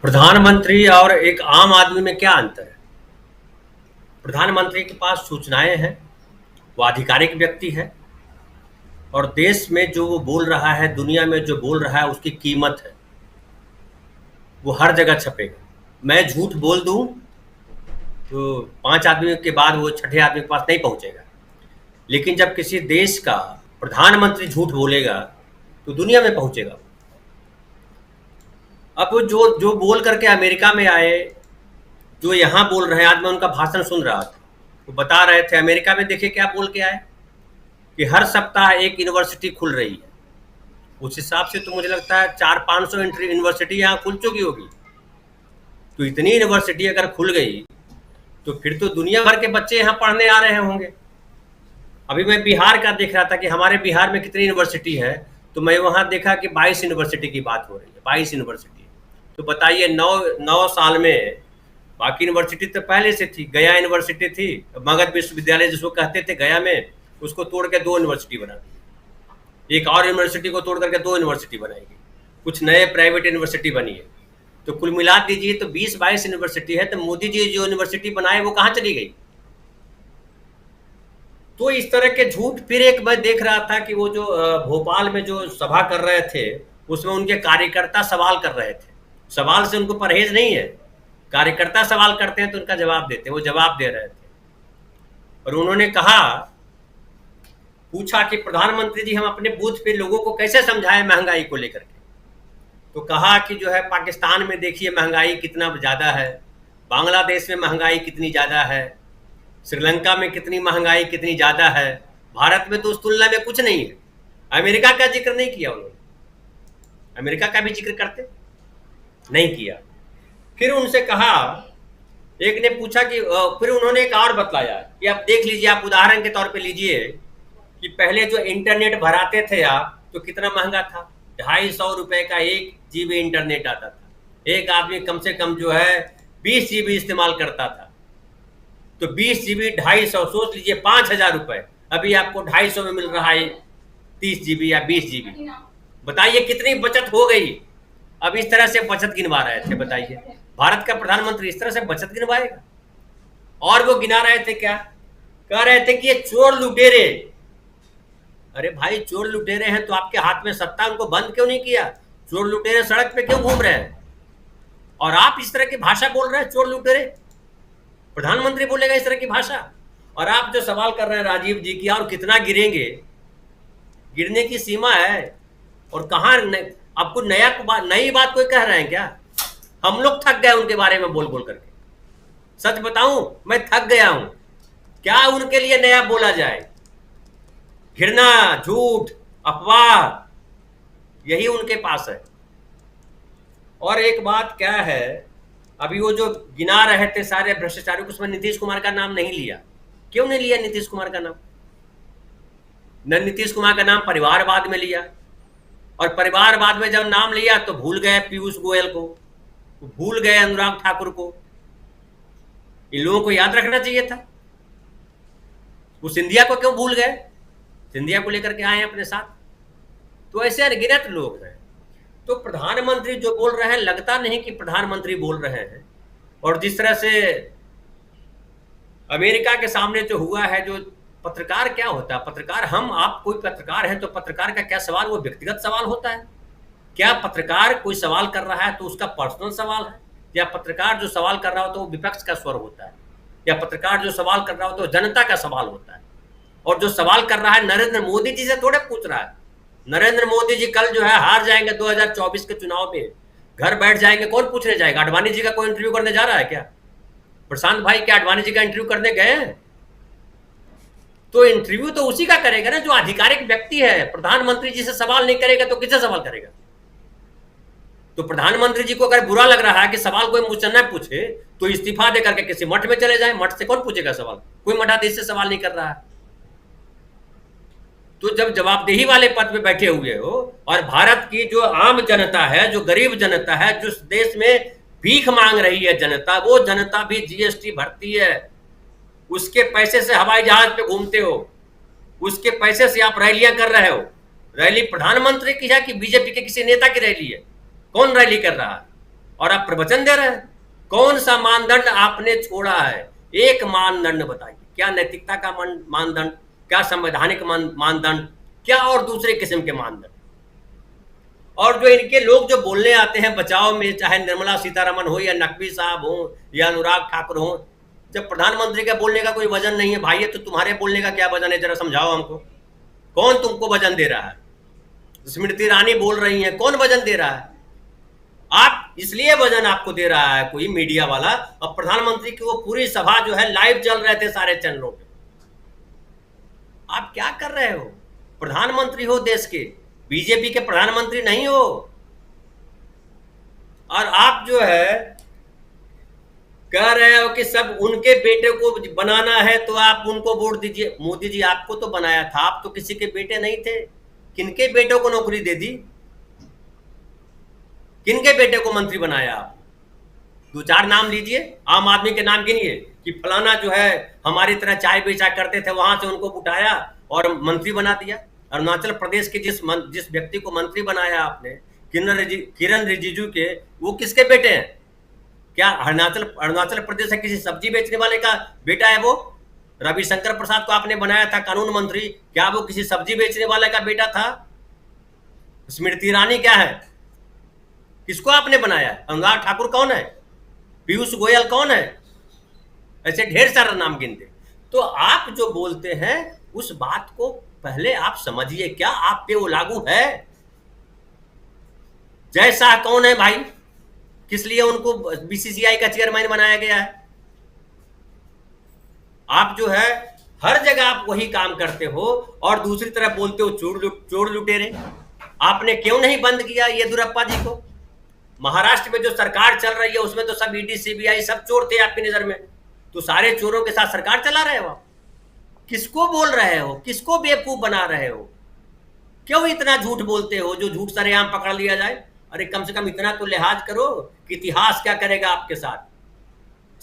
प्रधानमंत्री और एक आम आदमी में क्या अंतर है? प्रधानमंत्री के पास सूचनाएं हैं, वो आधिकारिक व्यक्ति है और देश में जो वो बोल रहा है, दुनिया में जो बोल रहा है, उसकी कीमत है। वो हर जगह छपेगा। मैं झूठ बोल दूं तो 5 आदमी के बाद वो छठे आदमी के पास नहीं पहुंचेगा। लेकिन जब किसी देश का प्रधानमंत्री झूठ बोलेगा तो दुनिया में पहुंचेगा। अब वो जो जो बोल करके अमेरिका में आए, जो यहाँ बोल रहे हैं, आज मैं उनका भाषण सुन रहा था, वो बता रहे थे अमेरिका में देखिए क्या बोल के आए कि हर सप्ताह एक यूनिवर्सिटी खुल रही है। उस हिसाब से तो मुझे लगता है 400-500 यूनिवर्सिटी यहाँ खुल चुकी होगी। तो इतनी यूनिवर्सिटी अगर खुल गई तो फिर तो दुनिया भर के बच्चे यहाँ पढ़ने आ रहे होंगे। अभी मैं बिहार का देख रहा था कि हमारे बिहार में कितनी यूनिवर्सिटी है, तो मैं वहाँ देखा कि 22 यूनिवर्सिटी की बात हो रही है। 22 यूनिवर्सिटी। तो बताइए 9 साल में, बाकी यूनिवर्सिटी तो पहले से थी। गया यूनिवर्सिटी थी, मगध विश्वविद्यालय जिसको कहते थे गया में, उसको तोड़ के 2 यूनिवर्सिटी बना दी। एक और यूनिवर्सिटी को तोड़ करके 2 यूनिवर्सिटी बनाएगी। कुछ नए प्राइवेट यूनिवर्सिटी बनी है। तो कुल मिला दीजिए तो 20-22 यूनिवर्सिटी है। तो मोदी जी जो यूनिवर्सिटी बनाए वो कहाँ चली गई? तो इस तरह के झूठ। फिर एक मैं देख रहा था कि वो जो भोपाल में जो सभा कर रहे थे, उसमें उनके कार्यकर्ता सवाल कर रहे थे। सवाल से उनको परहेज नहीं है। कार्यकर्ता सवाल करते हैं तो उनका जवाब देते हैं। वो जवाब दे रहे थे और उन्होंने कहा, पूछा कि प्रधानमंत्री जी हम अपने बूथ पे लोगों को कैसे समझाएं महंगाई को लेकर के। तो कहा कि जो है पाकिस्तान में देखिए महंगाई कितना ज़्यादा है, बांग्लादेश में महंगाई कितनी ज़्यादा है, श्रीलंका में कितनी महंगाई कितनी ज़्यादा है, भारत में तो उस तुलना में कुछ नहीं है। अमेरिका का जिक्र नहीं किया उन्होंने। अमेरिका का भी जिक्र करते नहीं किया। फिर उनसे कहा, एक ने पूछा कि फिर उन्होंने एक और बतलाया कि आप देख लीजिए, आप उदाहरण के तौर पे लीजिए कि पहले जो इंटरनेट भराते थे आप, तो कितना महंगा था। 250 रुपए का 1 GB इंटरनेट आता था। एक आदमी कम से कम जो है 20 GB इस्तेमाल करता था। तो 20 GB 250, सोच लीजिए 5000 रुपए। अभी आपको 250 में मिल रहा है 30 GB या 20 GB। बताइए कितनी बचत हो गई। अब इस तरह से बचत गिनवा रहे थे। बताइए भारत का प्रधानमंत्री इस तरह से बचत गिनवाएगा? और वो गिना रहे थे क्या? कह रहे थे कि ये चोर लुटेरे। अरे भाई, चोर लुटेरे हैं तो आपके हाथ में सत्ता, उनको बंद क्यों नहीं किया? चोर लुटेरे सड़क पे क्यों घूम रहे हैं? और आप इस तरह की भाषा बोल रहे हैं, चोर लुटेरे। प्रधानमंत्री बोलेगा इस तरह की भाषा? और आप जो सवाल कर रहे हैं राजीव जी की, और कितना गिरेंगे, गिरने की सीमा है। और कहाँ आपको नई बात कोई कह रहे हैं क्या? हम लोग थक गए उनके बारे में बोल बोल करके। सच बताऊं, मैं थक गया हूं। क्या उनके लिए नया बोला जाए? घृणा, झूठ, अफवाह, यही उनके पास है। और एक बात क्या है, अभी वो जो गिना रहे थे सारे भ्रष्टाचारियों, उसमें नीतीश कुमार का नाम नहीं लिया। क्यों नहीं लिया नीतीश कुमार का नाम? न नीतीश कुमार का नाम परिवारवाद में लिया, और परिवारवाद में जब नाम लिया तो भूल गए पीयूष गोयल को, भूल गए अनुराग ठाकुर को। इन लोगों को याद रखना चाहिए था। वो सिंधिया को क्यों भूल गए? सिंधिया को लेकर के आए हैं अपने साथ। तो ऐसे अनगिनत लोग हैं। तो प्रधानमंत्री जो बोल रहे हैं, लगता नहीं कि प्रधानमंत्री बोल रहे हैं। और जिस तरह से अमेरिका के सामने जो हुआ है, जो पत्रकार क्या होता है? पत्रकार, हम आप कोई पत्रकार हैं तो पत्रकार का क्या सवाल वो व्यक्तिगत सवाल होता है? क्या पत्रकार कोई सवाल कर रहा है तो उसका पर्सनल सवाल है? या पत्रकार जो सवाल कर रहा हो तो वो विपक्ष का स्वर होता है? या पत्रकार जो सवाल कर रहा हो तो जनता का सवाल होता है? और जो सवाल कर रहा है नरेंद्र मोदी जी से थोड़े पूछ रहा है। नरेंद्र मोदी जी कल जो है हार जाएंगे 2024 के चुनाव में, घर बैठ जाएंगे, कौन पूछने जाएगा? आडवाणी जी का कोई इंटरव्यू करने जा रहा है क्या? प्रशांत भाई क्या आडवाणी जी का इंटरव्यू करने गए हैं? तो इंटरव्यू तो उसी का करेगा ना जो आधिकारिक व्यक्ति है। प्रधानमंत्री जी से सवाल नहीं करेगा तो किससे सवाल करेगा? तो प्रधानमंत्री जी को अगर बुरा लग रहा है कि सवाल कोई मुझसे न पूछे, तो इस्तीफा देकर के किसी मठ में चले जाए। मठ से कौन पूछेगा सवाल? कोई मठाधीश से सवाल नहीं कर रहा है। तो जब जवाबदेही वाले पद पे बैठे हुए हो, और भारत की जो आम जनता है, जो गरीब जनता है, जो देश में भीख मांग रही है जनता, वो जनता भी जीएसटी भरती है। उसके पैसे से हवाई जहाज पे घूमते हो, उसके पैसे से आप रैलियां कर रहे हो। रैली प्रधानमंत्री की है कि बीजेपी के किसी नेता की रैली है? कौन रैली कर रहा है? और आप प्रवचन दे रहे हैं। कौन सा मानदंड आपने छोड़ा है? एक मानदंड बताइए, क्या नैतिकता का मानदंड, क्या संवैधानिक मानदंड, क्या और दूसरे किस्म के मानदंड? और जो इनके लोग जो बोलने आते हैं बचाव में, चाहे निर्मला सीतारमण हो या नकवी साहब हो या अनुराग ठाकुर हो, जब प्रधानमंत्री का बोलने का कोई वजन नहीं है भाई, ये तो तुम्हारे बोलने का क्या वजन है? जरा समझाओ हमको, कौन तुमको वजन दे रहा है? स्मृति ईरानी बोल रही हैं, कौन वजन दे रहा है? आप इसलिए वजन आपको दे रहा है कोई मीडिया वाला। अब प्रधानमंत्री की वो पूरी सभा जो है लाइव चल रहे थे सारे चैनलों पे। आप क्या कर रहे हो? प्रधानमंत्री हो देश के, बीजेपी के प्रधानमंत्री नहीं हो। और आप जो है कह रहे हो कि सब उनके बेटे को बनाना है तो आप उनको वोट दीजिए। मोदी जी आपको तो बनाया था, आप तो किसी के बेटे नहीं थे। किनके बेटों को नौकरी दे दी? किनके बेटे को मंत्री बनाया आप? दो चार नाम लीजिए, आम आदमी के नाम गिनिए कि फलाना जो है हमारी तरह चाय बेचा करते थे, वहां से उनको उठाया और मंत्री बना दिया। अरुणाचल प्रदेश के जिस व्यक्ति को मंत्री बनाया आपने, किरण रिजिजू के, वो किसके बेटे हैं? क्या अरुणाचल प्रदेश है किसी सब्जी बेचने वाले का बेटा है वो? रविशंकर प्रसाद को आपने बनाया था कानून मंत्री, क्या वो किसी सब्जी बेचने वाले का बेटा था? स्मृति ईरानी क्या है? किसको आपने बनाया? अनुराग ठाकुर कौन है? पीयूष गोयल कौन है? ऐसे ढेर सारा नाम गिनते। तो आप जो बोलते हैं उस बात को पहले आप समझिए, क्या आप पे वो लागू है? जय शाह कौन है भाई? किस लिए उनको बीसीसीआई का चेयरमैन बनाया गया है? आप जो है हर जगह आप वही काम करते हो और दूसरी तरफ बोलते हो चोर लुटेरे। आपने क्यों नहीं बंद किया येदियुरप्पा जी को? महाराष्ट्र में जो सरकार चल रही है उसमें तो सब ईडी सीबीआई सब चोर थे आपकी नजर में, तो सारे चोरों के साथ सरकार चला रहे हो। किसको बोल रहे हो? किसको बेवकूफ बना रहे हो? क्यों इतना झूठ बोलते हो जो झूठ सरेआम पकड़ लिया जाए? अरे कम से कम इतना तो लिहाज करो कि इतिहास क्या करेगा आपके साथ।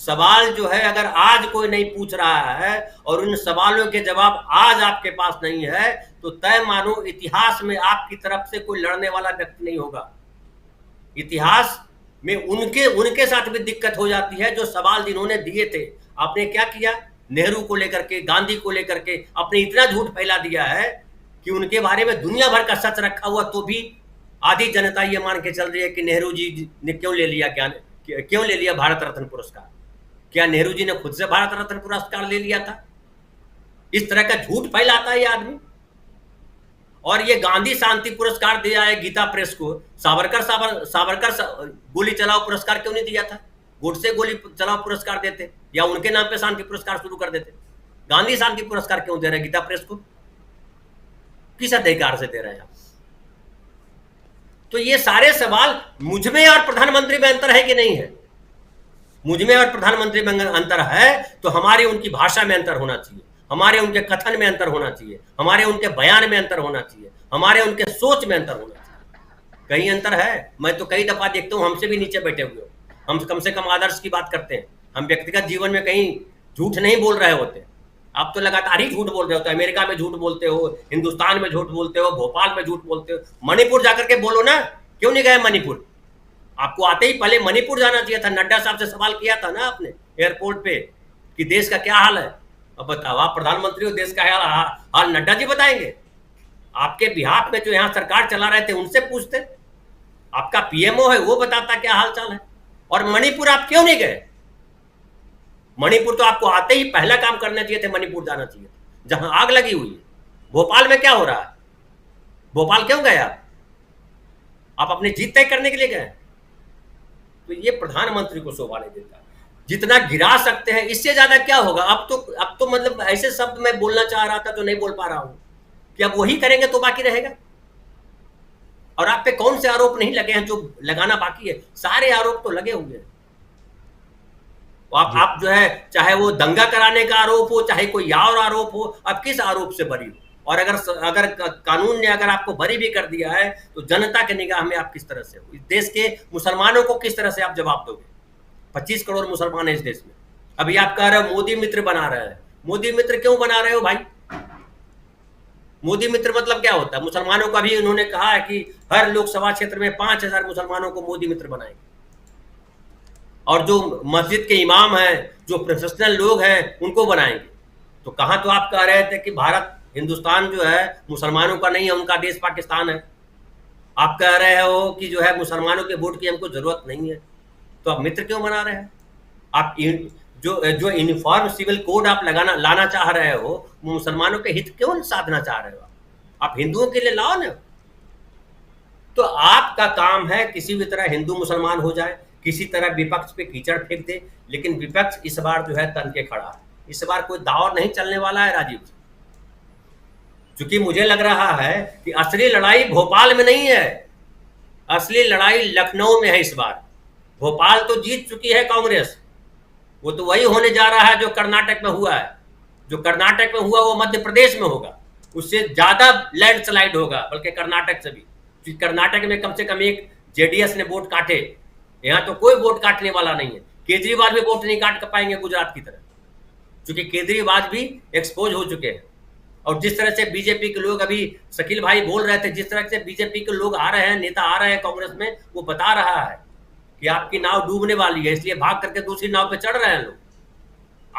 सवाल जो है अगर आज कोई नहीं पूछ रहा है और उन सवालों के जवाब आज आपके पास नहीं है, तो तय मानो इतिहास में आपकी तरफ से कोई लड़ने वाला व्यक्ति नहीं होगा। इतिहास में उनके साथ भी दिक्कत हो जाती है जो सवाल जिन्होंने दिए थे। आपने क्या किया? नेहरू को लेकर के, गांधी को लेकर के आपने इतना झूठ फैला दिया है कि उनके बारे में दुनिया भर का सच रखा हुआ, तो भी आधी जनता ये मान के चल रही है कि नेहरू जी ने क्यों ले लिया भारत रत्न पुरस्कार? क्या नेहरू जी ने खुद से भारत रत्न पुरस्कार ले लिया था? इस तरह का झूठ फैलाता है ये आदमी। और ये गांधी शांति पुरस्कार दिया है गीता प्रेस को, सावरकर गोली चलाओ पुरस्कार क्यों नहीं दिया था? गोडसे गोली चलाओ पुरस्कार देते या उनके नाम पे शांति पुरस्कार शुरू कर देते। गांधी शांति पुरस्कार क्यों दे रहे हैं गीता प्रेस को? किस अधिकार से दे रहे हैं आप? तो ये सारे सवाल मुझमें और प्रधानमंत्री में अंतर है कि नहीं है? मुझमें और प्रधानमंत्री में अंतर है तो हमारी उनकी भाषा में अंतर होना चाहिए, हमारे उनके कथन में अंतर होना चाहिए, हमारे उनके बयान में अंतर होना चाहिए, हमारे उनके सोच में अंतर होना चाहिए। कहीं अंतर है? मैं तो कई दफा देखता हूं हमसे भी नीचे बैठे हुए हो, हम कम से कम आदर्श की बात करते हैं, हम व्यक्तिगत जीवन में कहीं झूठ नहीं बोल रहे होते। आप तो लगातार ही झूठ बोल रहे होते, अमेरिका में झूठ बोलते हो, हिंदुस्तान में झूठ बोलते हो, भोपाल में झूठ बोलते हो। मणिपुर जाकर के बोलो ना, क्यों नहीं गए मणिपुर? आपको आते ही पहले मणिपुर जाना चाहिए था। नड्डा साहब से सवाल किया था ना आपने एयरपोर्ट पे कि देश का क्या हाल है। अब बताओ, आप प्रधानमंत्री हो, देश का हाल नड्डा जी बताएंगे? आपके बिहार में जो यहाँ सरकार चला रहे थे उनसे पूछते, आपका पीएमओ है वो बताता क्या हाल चाल है। और मणिपुर आप क्यों नहीं गए? मणिपुर तो आपको आते ही पहला काम करना चाहिए थे, मणिपुर जाना चाहिए था जहां आग लगी हुई है। भोपाल में क्या हो रहा है? भोपाल क्यों गए आप अपनी जीत तय करने के लिए गए? तो ये प्रधानमंत्री को शोभा नहीं देता। जितना गिरा सकते हैं इससे ज्यादा क्या होगा? अब तो मतलब ऐसे शब्द मैं बोलना चाह रहा था तो नहीं बोल पा रहा हूं कि अब वही करेंगे तो बाकी रहेगा। और आप पे कौन से आरोप नहीं लगे हैं जो लगाना बाकी है? सारे आरोप तो लगे हुए हैं। आप जो है, चाहे वो दंगा कराने का आरोप हो, चाहे कोई और आरोप हो, अब किस आरोप से बरी हो? और अगर कानून ने अगर आपको बरी भी कर दिया है तो जनता के निगाह में आप किस तरह से हो? इस देश के मुसलमानों को किस तरह से आप जवाब दोगे? 25 करोड़ मुसलमान है इस देश में। अभी आप कह रहे हो मोदी मित्र बना रहे हैं। मोदी मित्र क्यों बना रहे हो भाई? मोदी मित्र मतलब क्या होता है? मुसलमानों का भी उन्होंने कहा है कि हर लोकसभा क्षेत्र में 5000 मुसलमानों को मोदी मित्र बनाएंगे। और जो मस्जिद के इमाम हैं, जो प्रोफेशनल लोग हैं, उनको बनाएंगे। तो कहाँ तो आप कह रहे थे कि भारत हिंदुस्तान जो है मुसलमानों का नहीं है, उनका देश पाकिस्तान है। आप कह रहे हो कि जो है मुसलमानों के वोट की हमको जरूरत नहीं है, तो आप मित्र क्यों बना रहे हैं? आप जो जो यूनिफॉर्म सिविल कोड आप लगाना लाना चाह रहे हो, वो मुसलमानों के हित क्यों साधना चाह रहे हो? आप हिंदुओं के लिए लाओ ना। तो आपका काम है किसी भी तरह हिंदू मुसलमान हो जाए, किसी तरह विपक्ष पे कीचड़ फेंक दे, लेकिन विपक्ष इस बार जो है तन के खड़ा है। इस बार कोई दाव नहीं चलने वाला है राजीव जी, क्योंकि मुझे लग रहा है कि असली लड़ाई भोपाल में नहीं है, असली लड़ाई लखनऊ में है इस बार। भोपाल तो जीत चुकी है कांग्रेस, वो तो वही होने जा रहा है जो कर्नाटक में हुआ है। जो कर्नाटक में हुआ वो मध्य प्रदेश में होगा, उससे ज्यादा लैंडस्लाइड होगा, बल्कि कर्नाटक से भी, क्योंकि कर्नाटक में कम से कम एक जेडीएस ने वोट काटे, यहाँ तो कोई वोट काटने वाला नहीं है। केजरीवाल भी वोट नहीं काट पाएंगे गुजरात की तरह, क्योंकि केजरीवाल भी एक्सपोज हो चुके हैं। और जिस तरह से बीजेपी के लोग, अभी शकील भाई बोल रहे थे, जिस तरह से बीजेपी के लोग आ रहे हैं, नेता आ रहे हैं कांग्रेस में, वो बता रहा है कि आपकी नाव डूबने वाली है, इसलिए भाग करके दूसरी नाव पे चढ़ रहे हैं लोग।